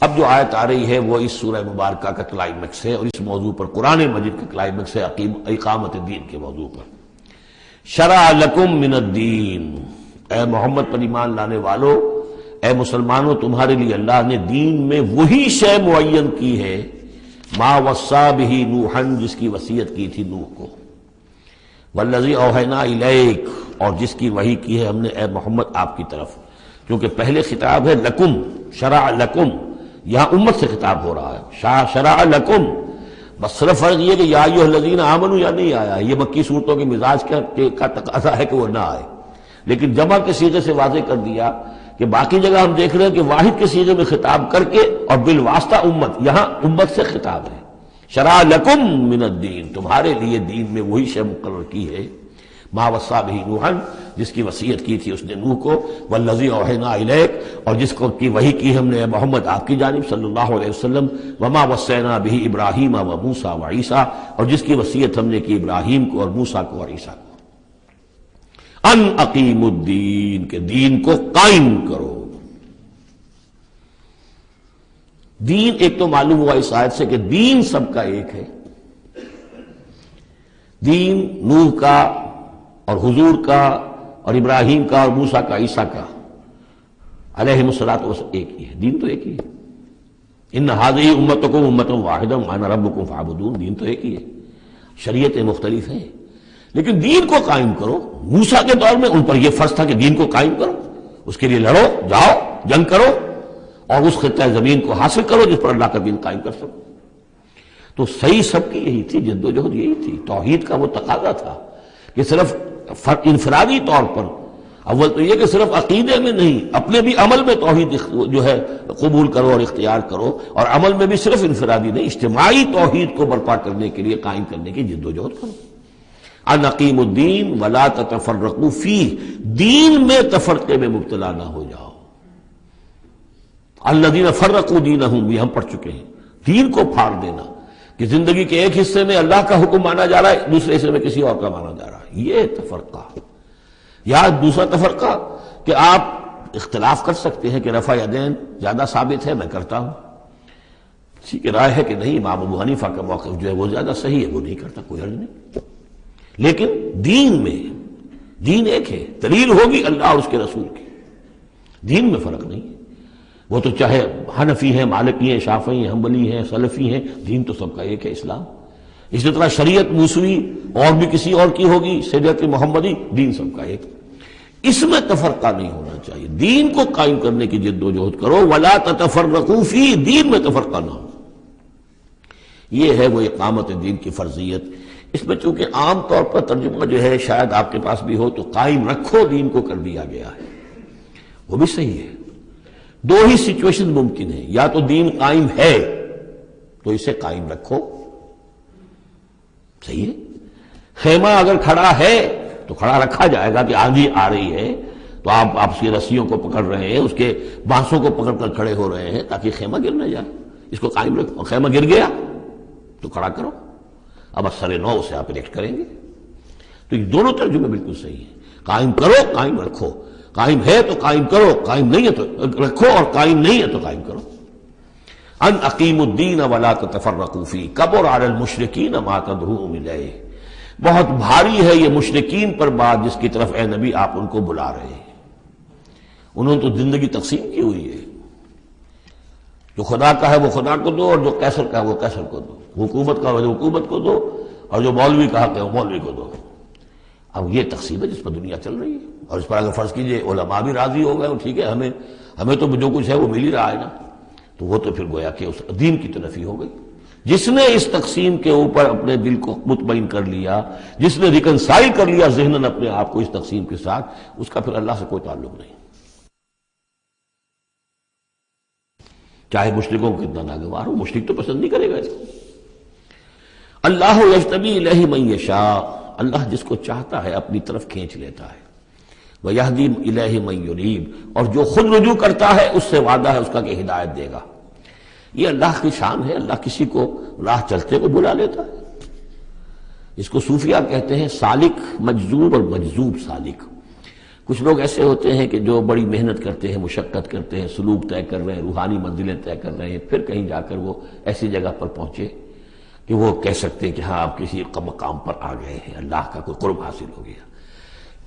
اب جو آیت آ رہی ہے وہ اس سورہ مبارکہ کا کلائمیکس ہے، اور اس موضوع پر قرآن مجید کا کلائمیکس ہے اقامت الدین کے موضوع پر۔ شرع لکم من الدین، اے محمد پر ایمان لانے والو، اے مسلمانوں، تمہارے لیے اللہ نے دین میں وہی شے معین کی ہے، ما وصا بہ نوحا، جس کی وصیت کی تھی نوح کو، والذی اوحینا الیک، اور جس کی وحی کی ہے ہم نے اے محمد آپ کی طرف، کیونکہ پہلے خطاب ہے لکم، شرع لکم، یہاں امت سے خطاب ہو رہا ہے، شرع لکم، بس صرف فرق یہ کہ یا ایھا الذین آمنوا یا نہیں آیا، یہ مکی صورتوں کے مزاج کا تقاضا ہے کہ وہ نہ آئے، لیکن جمع کے صیغے سے واضح کر دیا کہ باقی جگہ ہم دیکھ رہے ہیں کہ واحد کے صیغے میں خطاب کر کے اور بالواسطہ امت، یہاں امت سے خطاب ہے۔ شرع لکم من الدین، تمہارے لیے دین میں وہی شے مقرر کی ہے، ما وصا بہ نوحا، جس کی وصیت کی تھی اس نے نوح کو، والذی اوحینا الیک، اور جس کو کی وحی کی ہم نے محمد آپ کی جانب صلی اللہ علیہ وسلم، وما وصینا بہ ابراہیم و موسیٰ و عیسیٰ، اور جس کی وصیت ہم نے کی ابراہیم کو اور موسیٰ کو اور عیسیٰ کو، ان اقیموا الدین، کہ دین کو قائم کرو۔ دین ایک تو معلوم ہوا اس آیت سے کہ دین سب کا ایک ہے، دین نوح کا اور حضور کا اور ابراہیم کا اور موسیٰ کا عیسیٰ کا علیہم الصلاۃ والسلام ایک ہی ہے، دین تو ایک ہی ہے۔ ان ھذہ امتکم امۃ واحدۃ وانا ربکم فاعبدون، دین تو ایک ہی ہے، شریعتیں مختلف ہیں لیکن دین کو قائم کرو۔ موسیٰ کے دور میں ان پر یہ فرض تھا کہ دین کو قائم کرو، اس کے لیے لڑو، جاؤ، جنگ کرو اور اس خطہ زمین کو حاصل کرو جس پر اللہ کا دین قائم کر سکو۔ تو صحیح سب کی یہی تھی، جد و جہد یہی تھی، توحید کا وہ تقاضا تھا کہ صرف انفرادی طور پر، اول تو یہ کہ صرف عقیدے میں نہیں، اپنے بھی عمل میں توحید جو ہے قبول کرو اور اختیار کرو، اور عمل میں بھی صرف انفرادی نہیں، اجتماعی توحید کو برپا کرنے کے لیے، قائم کرنے کی جد و جہد کرو۔ ان اقیموا الدین ولا تتفرقوا فیہ، دین میں تفرقے میں مبتلا نہ ہو جاؤ۔ الذین فرقوا دینہم، یہ ہم پڑھ چکے ہیں، دین کو پھاڑ دینا کہ زندگی کے ایک حصے میں اللہ کا حکم مانا جا رہا ہے، دوسرے حصے میں کسی اور کا مانا جا رہا ہے، یہ تفرقہ۔ یا دوسرا تفرقہ کہ آپ اختلاف کر سکتے ہیں کہ رفع یدین زیادہ ثابت ہے، میں کرتا ہوں، کسی کی رائے ہے کہ نہیں امام ابو حنیفہ کا موقف جو ہے وہ زیادہ صحیح ہے، وہ نہیں کرتا، کوئی حرج نہیں۔ لیکن دین میں، دین ایک ہے، دلیل ہوگی اللہ اور اس کے رسول کی، دین میں فرق نہیں ہے۔ وہ تو چاہے حنفی ہیں، مالکی ہیں، شافعی ہیں، حنبلی ہیں، سلفی ہیں، دین تو سب کا ایک ہے، اسلام۔ اسی طرح شریعت موسوی اور بھی کسی اور کی ہوگی، شریعت محمدی، دین سب کا ایک، اس میں تفرقہ نہیں ہونا چاہیے۔ دین کو قائم کرنے کی جد و جہد کرو، ولا تتفرقوا فیہ، دین میں تفرقہ نہ ہو۔ یہ ہے وہ اقامت دین کی فرضیت۔ اس میں چونکہ عام طور پر ترجمہ جو ہے شاید آپ کے پاس بھی ہو تو قائم رکھو دین کو کر دیا گیا ہے، وہ بھی صحیح ہے۔ دو ہی سچویشن ممکن ہے، یا تو دین قائم ہے تو اسے قائم رکھو، صحیح ہے۔ خیمہ اگر کھڑا ہے تو کھڑا رکھا جائے گا کہ آندھی آ رہی ہے تو آپ اس کی رسیوں کو پکڑ رہے ہیں، اس کے بانسوں کو پکڑ کر کھڑے ہو رہے ہیں تاکہ خیمہ گر نہ جائے، اس کو قائم رکھو۔ خیمہ گر گیا تو کھڑا کرو، اب اثر نو سے آپ ریکٹ کریں گے۔ تو یہ دونوں ترجمے بالکل صحیح ہیں، قائم کرو، قائم رکھو، قائم ہے تو قائم کرو، قائم نہیں ہے تو رکھو، اور قائم نہیں ہے تو قائم کرو۔ ان اقیموا الدین ولا تتفرقوا فیہ کبر علی المشرکین ما تدعوہم الیہ، بہت بھاری ہے یہ مشرکین پر بات جس کی طرف اے نبی آپ ان کو بلا رہے ہیں۔ انہوں نے تو زندگی تقسیم کی ہوئی ہے، جو خدا کا ہے وہ خدا کو دو، اور جو قیصر کا ہے وہ قیصر کو دو، حکومت کا ہے وہ حکومت کو دو، اور جو مولوی کا حق ہے وہ مولوی کو دو۔ اب یہ تقسیم ہے جس پر دنیا چل رہی ہے، اور اس پر اگر فرض کیجئے علماء بھی راضی ہو گئے، ٹھیک ہے، ہمیں تو جو کچھ ہے وہ مل ہی رہا ہے نا، تو وہ تو پھر گویا کہ اس دین کی طرف ہی ہو گئی۔ جس نے اس تقسیم کے اوپر اپنے دل کو مطمئن کر لیا، جس نے ریکنسائل کر لیا ذہناً اپنے آپ کو اس تقسیم کے ساتھ، اس کا پھر اللہ سے کوئی تعلق نہیں، چاہے مشرکوں کو کتنا ناگوار ہو، مشرک تو پسند نہیں کرے گا اس کو۔ اللہ یجتبی الیہ من یشاء، اللہ جس کو چاہتا ہے اپنی طرف کھینچ لیتا ہے، ویہدی الیہ من ینیب، اور جو خود رجوع کرتا ہے اس سے وعدہ ہے اس کا کہ ہدایت دے گا۔ یہ اللہ کی شان ہے، اللہ کسی کو راہ چلتے کو بلا لیتا ہے۔ اس کو صوفیہ کہتے ہیں سالک مجذوب اور مجذوب سالک۔ کچھ لوگ ایسے ہوتے ہیں کہ جو بڑی محنت کرتے ہیں، مشقت کرتے ہیں، سلوک طے کر رہے ہیں، روحانی منزلیں طے کر رہے ہیں، پھر کہیں جا کر وہ ایسی جگہ پر پہنچے کہ وہ کہہ سکتے ہیں کہ ہاں آپ کسی مقام پر آ گئے ہیں، اللہ کا کوئی قرب حاصل ہو گیا۔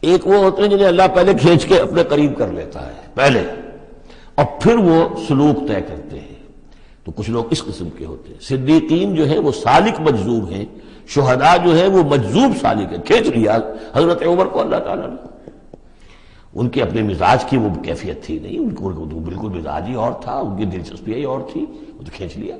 ایک وہ ہوتے ہیں جنہیں اللہ پہلے کھینچ کے اپنے قریب کر لیتا ہے پہلے، اور پھر وہ سلوک طے کرتے ہیں۔ تو کچھ لوگ اس قسم کے ہوتے ہیں۔ صدیقین جو ہیں وہ سالک مجذوب ہیں، شہداء جو ہیں وہ مجذوب سالک ہیں، کھینچ لیا حضرت عمر کو اللہ تعالیٰ نے۔ ان کے اپنے مزاج کی وہ کیفیت تھی نہیں، ان کو بالکل مزاج ہی اور تھا، ان کی دلچسپی ہی اور تھی، وہ تو کھینچ لیا۔